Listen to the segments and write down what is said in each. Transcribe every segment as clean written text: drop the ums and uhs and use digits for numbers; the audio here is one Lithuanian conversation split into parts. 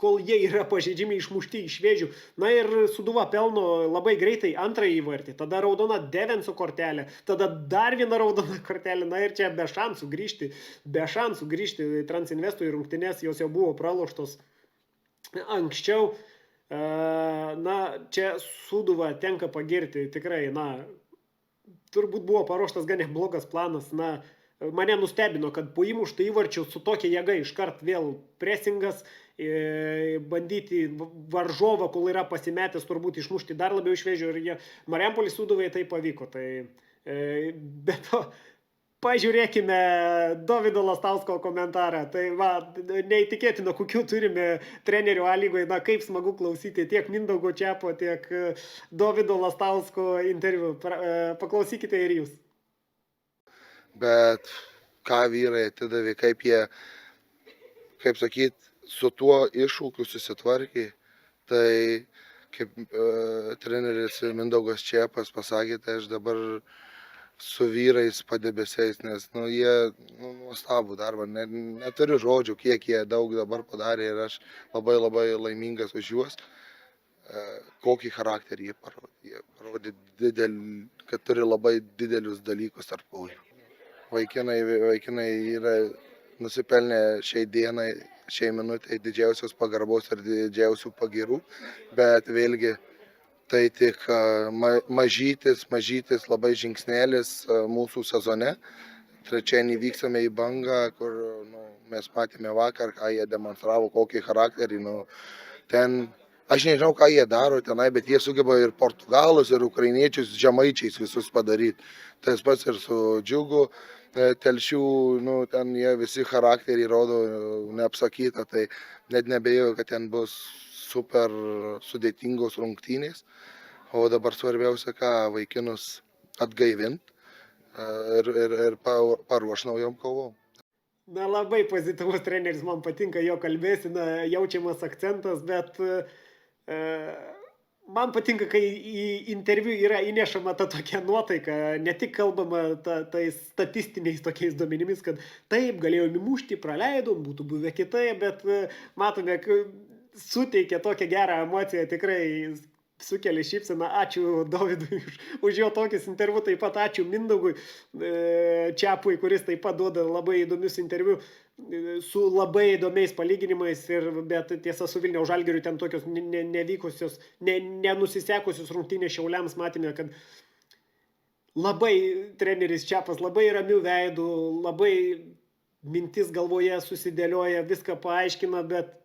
kol jie yra pažeidžiami, išmušti iš vėžių. Na ir Sūduva pelno labai greitai antrąjį įvartį, tada raudona Devenso kortelė, tada dar viena raudona kortelė, na ir čia be šansų grįžti Transinvestui rungtynės, jos jau buvo praloštos anksčiau. Na, čia Sūduvą tenka pagirti, tikrai, na, turbūt buvo paruoštas gan neblogas planas, na, mane nustebino, kad po įmušto įvarčio su tokia jėga iškart vėl presingas, bandyti varžovą, kol yra pasimetęs, turbūt išmušti dar labiau iš vėžių ir Marijampolės Sūduvai tai pavyko. Tai, be to, pažiūrėkime Dovydo Lastausko komentarą. Tai va, neįtikėtina, kokių turime trenerių A lygoje, na kaip smagu klausyti tiek Mindaugo Čiapo, tiek Dovydo Lastausko interviu. Paklausykite ir jūs. Bet ką vyrai atidavė, kaip sakyt, su tuo iššūkiu susitvarkė, tai kaip treneris Mindaugas Čiapas pasakė, tai aš dabar su vyrais padebesiais, nes jie nuostabų darbą, neturiu žodžių, kiek jie daug dabar padarė ir aš labai labai laimingas už juos, kokį charakterį jie parodė. Jie parodė kad turi labai didelius dalykus tarp kojų. Vaikinai yra nusipelnę šiai dienai, šiai minutei didžiausios pagarbos ir didžiausių pagirų, bet vėlgi tai tik mažytis labai žingsnėlis mūsų sezone. Trečiadienį vyksime į Bangą, kur mes matėme vakar, ką jie demonstravo, kokį charakterį. Ten, aš nežinau, ką jie daro tenai, bet jie sugeba ir portugalus, ir ukrainiečius, žemaičiais visus padaryti. Tas pats ir su Džiugu. Telšių, ten jie visi charakterį rodo neapsakyta, tai net nebejau, kad ten bus super sudėtingos rungtynės, o dabar svarbiausia, ką vaikinus atgaivint ir paruoš naujom kovom. Na, labai pozityvus treneris, man patinka jo kalbėsena, jaučiamas akcentas, bet man patinka, kai į interviu yra įnešama ta tokia nuotaika, ne tik kalbama tais statistiniais tokiais duomenimis, kad taip, galėjome įmušti, praleidom, būtų buvę kitaip, bet matome, suteikia tokią gerą emociją, tikrai sukelia šypseną. Ačiū Dovydui už jo tokius interviu, taip pat ačiū Mindaugui Čiapui, kuris taip pat duoda labai įdomius interviu su labai įdomiais palyginimais, bet tiesa su Vilniaus Žalgiriu ten tokios nevykusios, nenusisekusios rungtynės Šiauliams matėme, kad labai treneris Čiapas labai ramių veidų, labai mintis galvoje susidėlioja, viską paaiškina, bet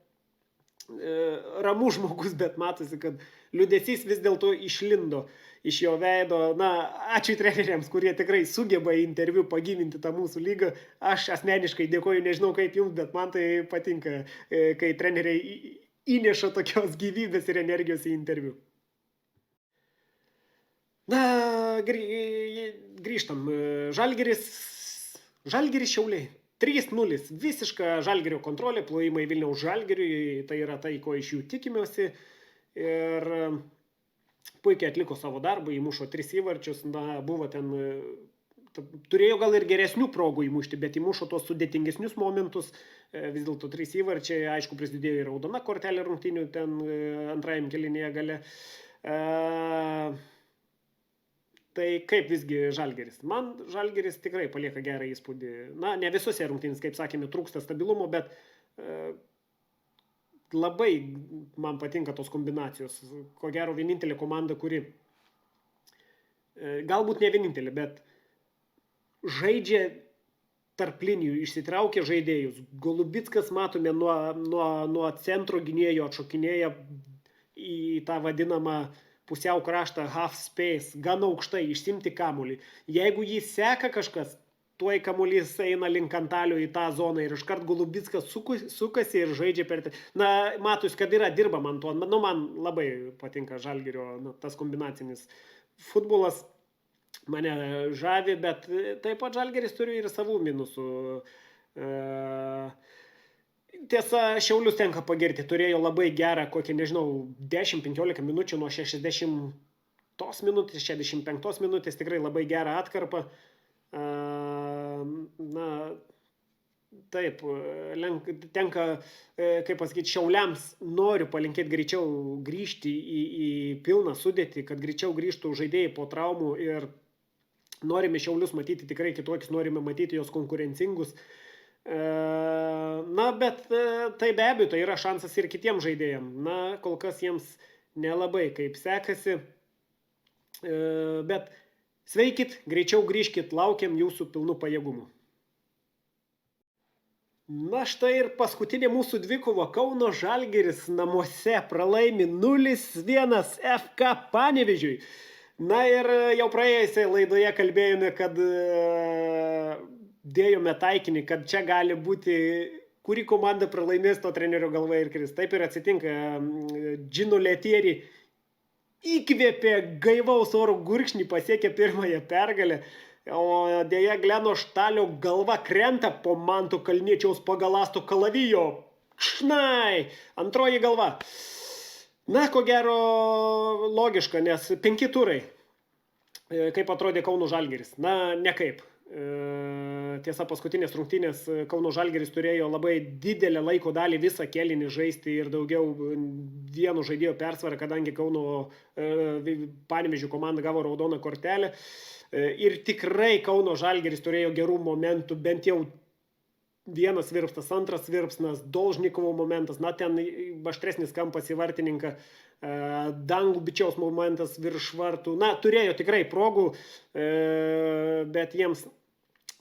ramus žmogus, bet matosi, kad liūdesys vis dėlto išlindo iš jo veido. Na, ačiū treneriams, kurie tikrai sugeba į interviu pagyvinti tą mūsų lygą. Aš asmeniškai dėkoju, nežinau kaip jums, bet man tai patinka, kai treneriai įneša tokios gyvybės ir energijos į interviu. Na, grįžtam. Žalgiris Šiauliai. 3-0, visiška Žalgirio kontrolė, plojimai Vilniaus Žalgiriui, tai yra tai, ko iš jų tikimiausi. Ir puikiai atliko savo darbą, įmušo 3 įvarčius, na, buvo ten, turėjo gal ir geresnių progų įmušti, bet įmušo tos sudėtingesnius momentus, vis dėlto 3 įvarčiai, aišku, prisidėjo ir raudona kortelė rungtynių ten antrajam kėlinyje gale. Tai kaip visgi Žalgiris? Man Žalgiris tikrai palieka gerą įspūdį. Na, ne visose rungtynės, kaip sakėme, trūksta stabilumo, bet labai man patinka tos kombinacijos. Ko gero vienintelė komanda, kuri, galbūt ne vienintelė, bet žaidžia tarp linijų, išsitraukia žaidėjus. Golubickas, matome, nuo centro gynėjo atšokinėja į tą vadinamą pusiau kraštą half space, gan aukštai, išsimti kamuolį. Jeigu jį seka kažkas, tuoj kamuolys eina link Antalio į tą zoną ir iškart Golubickas sukasi ir žaidžia per... Na, matus, kad yra dirbama ant to. Man labai patinka Žalgirio tas kombinacinis futbolas. Mane žavi, bet taip pat Žalgiris turi ir savų minusų. Tiesa, Šiaulius tenka pagirti, turėjo labai gerą, kokią, nežinau, 10-15 minučių nuo 60 minutės, 65 minutės, tikrai labai gerą atkarpą. Na, taip, tenka, kaip pasakyti, Šiauliams noriu palinkėti greičiau grįžti į pilną sudėtį, kad greičiau grįžtų žaidėjai po traumų ir norime Šiaulius matyti tikrai kitokius, norime matyti jos konkurencingus. Na, bet tai be abejo, tai yra šansas ir kitiems žaidėjams. Na, kol kas jiems nelabai kaip sekasi, bet sveikit, greičiau grįžkit, laukiam jūsų pilnų pajėgumų. Na štai ir paskutinė mūsų dvikova. Kauno Žalgiris namuose pralaimi 0-1 FK Panevėžiui. Na ir jau praėjusioje laidoje kalbėjome, kad dėjome taikinį, kad čia gali būti, kuri komanda pralaimės, to trenerio galva ir kris. Taip ir atsitinka. Gino Letieri įkvėpė gaivaus oro gurkšnį, pasiekė pirmąją pergalę. O dėja Gleno Štalio galva krenta po Manto Kalniečiaus pagalasto kalavijo. Šnai! Antroji galva. Na, ko gero logiška, nes 5 turai. Kaip atrodė Kauno Žalgiris? Na, nekaip. Tiesa, paskutinės rungtynės Kauno Žalgiris turėjo labai didelę laiko dalį visą kėlinį žaisti ir daugiau vieno žaidėjo persvarą, kadangi Kauno Panevėžio komanda gavo raudoną kortelę. Ir tikrai Kauno Žalgiris turėjo gerų momentų, bent jau vienas virpstas, antras virpsnas, Dolžnikovo momentas, na ten aštresnis kampas į vartininką, Dangubičiaus momentas virš vartų, na turėjo tikrai progų, bet jiems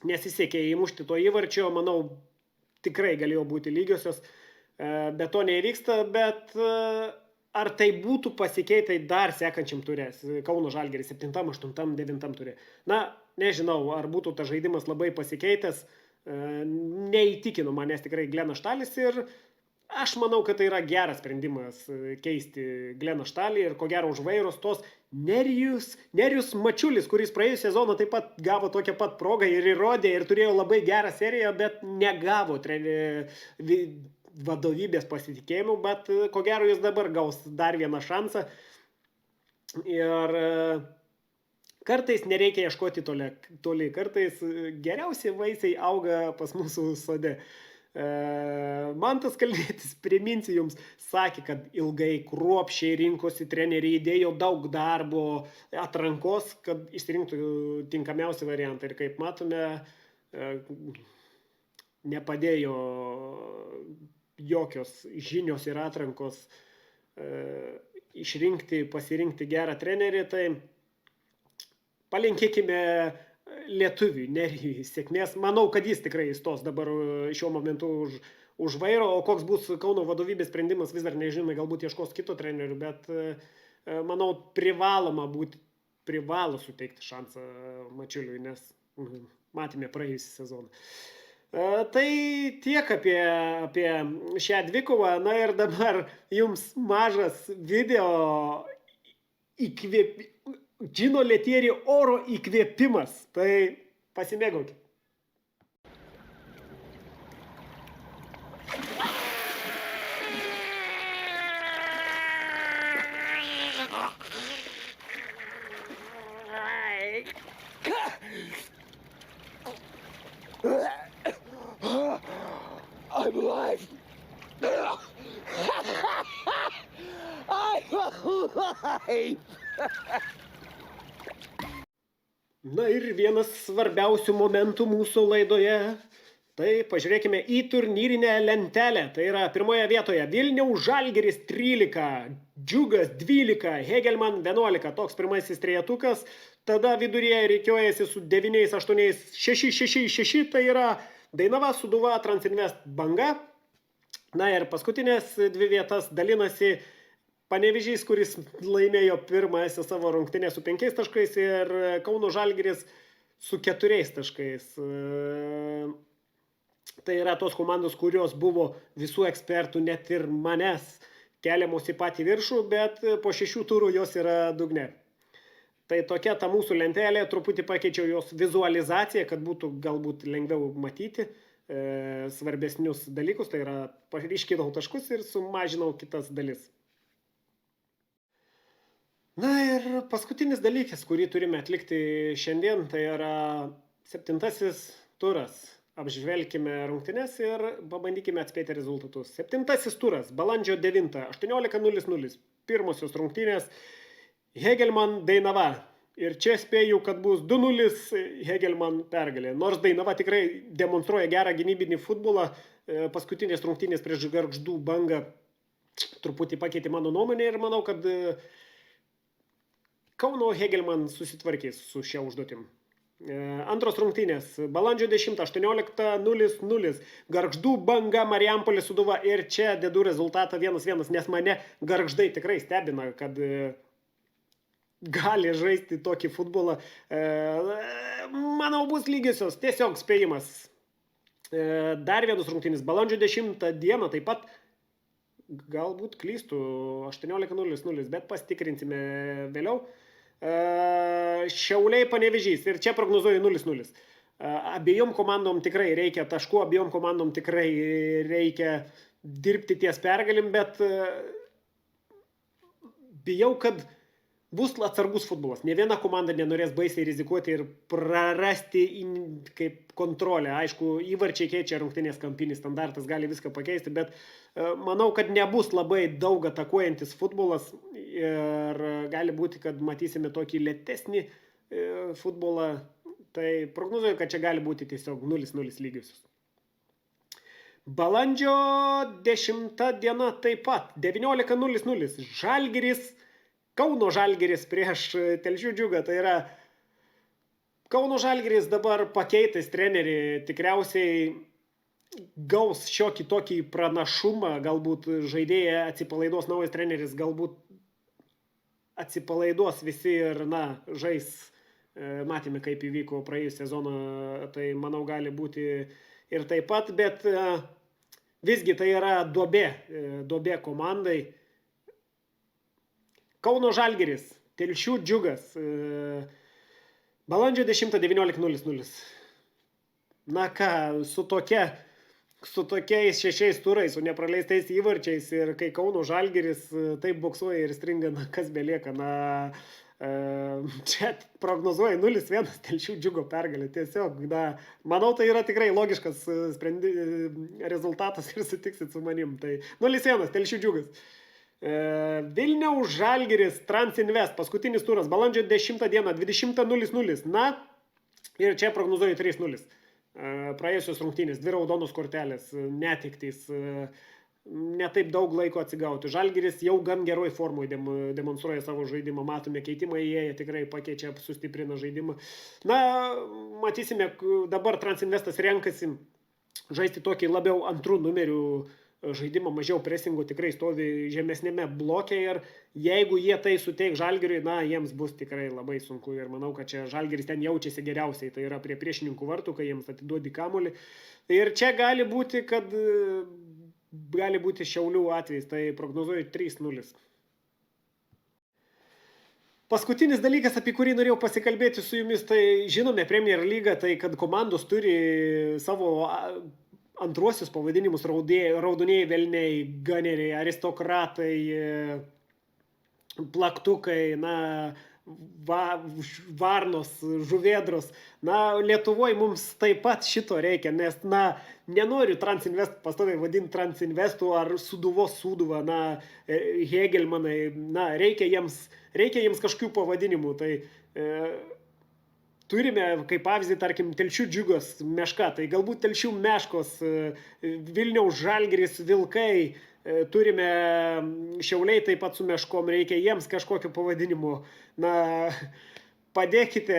nesisekė įmušti to įvarčio, manau tikrai galėjo būti lygiosios, bet to neįvyksta, bet ar tai būtų pasikeitę dar sekančiam turė, Kauno Žalgiris 7, 8, 9 turė. Na, nežinau, ar būtų tas žaidimas labai pasikeitęs, neįtikino manęs tikrai Glenas Štalis ir aš manau, kad tai yra geras sprendimas keisti Gleną Štalį ir ko gero už vairo stos Nerijus Mačiulis, kuris praėjusią sezoną taip pat gavo tokią pat progą ir įrodė ir turėjo labai gerą seriją, bet negavo vadovybės pasitikėjimų, bet ko gero jis dabar gaus dar vieną šansą ir kartais nereikia ieškoti toli, kartais geriausi vaisiai auga pas mūsų sode. Mantas Kalnietis, priminsiu jums, sakė, kad ilgai kruopščiai rinkosi treneriai, įdėjo daug darbo atrankos, kad išsirinktų tinkamiausią variantą ir kaip matome, nepadėjo jokios žinios ir atrankos pasirinkti gerą trenerį, tai palinkėkime lietuviui, Nerijui sėkmės. Manau, kad jis tikrai įstos dabar šiuo momentu už vairo, o koks bus Kauno vadovybės sprendimas, vis dar nežinome, galbūt ieškos kito trenerių, bet manau, privalo suteikti šansą Mačiuliui, nes matėme praėjusį sezoną. Tai tiek apie šią dvikovą. Na ir dabar jums mažas video Gino Letieri oro įkvėpimas. Tai pasimėgaukit. I'm alive. I'm alive. Na ir vienas svarbiausių momentų mūsų laidoje. Tai pažiūrėkime į turnyrinę lentelę. Tai yra pirmoje vietoje Vilniaus Žalgiris 13, Džiugas 12, Hegelman 11. Toks pirmasis trejetukas. Tada viduryje rikiuojasi su 9, 8, 6, 6, 6. Tai yra Dainava, Sūduva, Transinvest, Banga. Na ir paskutinės 2 vietas dalinasi Panevėžys, kuris laimėjo pirmąją savo rungtynę su 5 taškais ir Kauno Žalgiris su 4 taškais. Tai yra tos komandos, kurios buvo visų ekspertų, net ir manęs, keliamos į patį viršų, bet po 6 turų jos yra dugne. Tai tokia ta mūsų lentelė, truputį pakeičiau jos vizualizaciją, kad būtų galbūt lengviau matyti svarbesnius dalykus, tai yra ryškinau taškus ir sumažinau kitas dalis. Na ir paskutinis dalykas, kurį turime atlikti šiandien, tai yra 7 turas. apžvelkime rungtynes ir pabandykime atspėti rezultatus. 7 turas, balandžio 9, 18:00. Pirmosios rungtynės Hegelman Dainava. Ir čia spėju, kad bus 2-0 Hegelman pergalė. Nors Dainava tikrai demonstruoja gerą gynybinį futbolą, paskutinės rungtynės prieš Gargždų Bangą truputį pakeitė mano nuomonę ir manau, kad Kauno Hegelman susitvarkys su šia užduotim. Antros rungtynės, balandžio 10, 18:00. Gargždų Banga, Marijampolės Sūduva ir čia dedu rezultatą 1-1, nes mane Gargždai tikrai stebina, kad gali žaisti tokį futbolą. Manau, bus lygiosios, tiesiog spėjimas. Dar vienas rungtynės, balandžio 10 dieną, taip pat galbūt klystu 18:00, bet pasitikrinsime vėliau. Šiauliai Panevėžys ir čia prognozuoju 0-0. Abiejom komandom tikrai reikia taškų, abiejom komandom tikrai reikia dirbti ties pergalim, bet bijau, kad bus atsargus futbolas. Ne viena komanda nenorės baisiai rizikuoti ir prarasti kaip kontrolę. Aišku, įvarčiai keičia rungtynės, kampinis standartas gali viską pakeisti, bet manau, kad nebus labai daug atakuojantis futbolas ir gali būti, kad matysime tokį lėtesnį futbolą. Tai prognozuoju, kad čia gali būti tiesiog 0-0 lygiosios. Balandžio 10 diena taip pat, 19:00. Žalgiris, Kauno Žalgiris prieš Telšių Džiugą. Tai yra Kauno Žalgiris dabar pakeitais trenerį tikriausiai gaus šiokį tokį pranašumą, galbūt žaidėjai atsipalaiduos, naujas treneris galbūt atsipalaiduos visi ir žais. Matėme, kaip įvyko praėjus sezoną, tai manau gali būti ir taip pat, bet visgi tai yra duobė komandai. Kauno Žalgiris, Telšių Džiugas, balandžio 10, 19:00. Na ką, su tokiais 6 turais, su nepraleistais įvarčiais ir kai Kauno Žalgiris taip boksuoja ir stringa, kas belieka, čia prognozuoja 0-1 Telšių Džiugo pergalė. Tiesiog, manau, tai yra tikrai logiškas rezultatas ir sutiksit su manim. Tai 0-1 Telšių Džiugas. Vilniaus Žalgiris Transinvest, paskutinis turas, balandžio 10 dieną, 20:00. Ir čia prognozuoju 3-0. Praėjusios rungtynės, 2 raudonos kortelės, netiktys, netaip daug laiko atsigauti. Žalgiris jau gan geroj formoj demonstruoja savo žaidimą, matome keitimą, jie tikrai pakeičia, sustiprina žaidimą. Matysime, dabar Transinvestas renkasi žaisti tokį labiau antrų numerių žaidimą, mažiau presingo, tikrai stovi žemesnėme bloke ir jeigu jie tai suteiks Žalgiriui, jiems bus tikrai labai sunku ir manau, kad čia Žalgiris ten jaučiasi geriausiai, tai yra prie priešininkų vartų, kai jiems atiduodi kamuolį. Ir čia gali būti Šiaulių atvejs, tai prognozuoju 3-0. Paskutinis dalykas, apie kurį norėjau pasikalbėti su jumis, tai žinome Premier League, tai kad komandos turi savo antruosius pavadinimus, raudonieji velniai, ganeriai, aristokratai, plaktukai, varnos, žuvėdros. Lietuvoje mums taip pat šito reikia, nes, nenoriu Transinvest pastoviai vadinti Transinvestu ar Sūduvos Sūduva, Hegelmanai, reikia jiems kažkokių pavadinimų. Tai turime, kaip pavyzdį, tarkim, Telšių Džiugos Meška, tai galbūt Telšių Meškos, Vilniaus Žalgiris Vilkai, turime Šiauliai taip pat su Meškom, reikia jiems kažkokio pavadinimo. Padėkite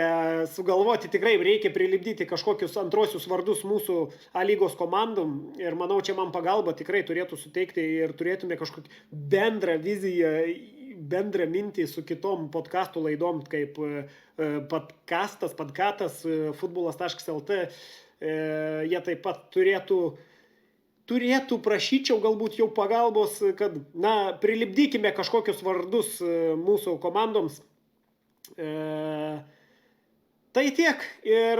sugalvoti, tikrai reikia prilipdyti kažkokius antrosius vardus mūsų A lygos komandom ir manau, čia man pagalba tikrai turėtų suteikti ir turėtume kažkokį bendrą viziją, bendrą mintį su kitom podcastų laidom, kaip podcatas, futbolas.lt. Jie taip pat turėtų, prašyčiau galbūt jau pagalbos, kad, prilipdykime kažkokius vardus mūsų komandoms. Tai tiek ir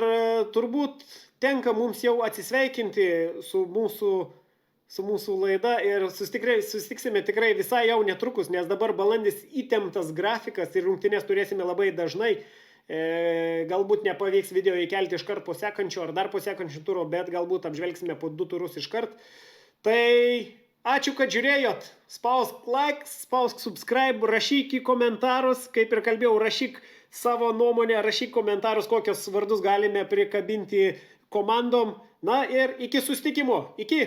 turbūt tenka mums jau atsisveikinti su mūsų laida ir susitiksime tikrai visai jau netrukus, nes dabar balandis įtemptas grafikas ir rungtynės turėsime labai dažnai. Galbūt nepavyks video įkelti iškart po sekančio ar dar po sekančio turo, bet galbūt apžvelgsime po 2 turus iškart. Tai ačiū, kad žiūrėjot. Spausk like, spausk subscribe, rašyk į komentarus. Kaip ir kalbėjau, rašyk savo nuomonę, rašyk komentarus, kokios vardus galime prikabinti komandom. Na ir iki susitikimo. Iki.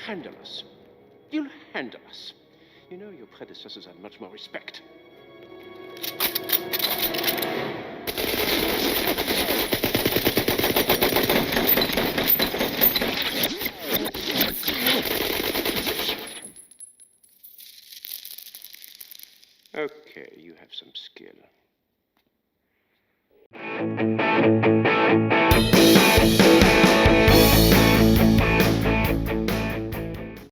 Handle us. You'll handle us. You know your predecessors had much more respect. Okay, you have some skill.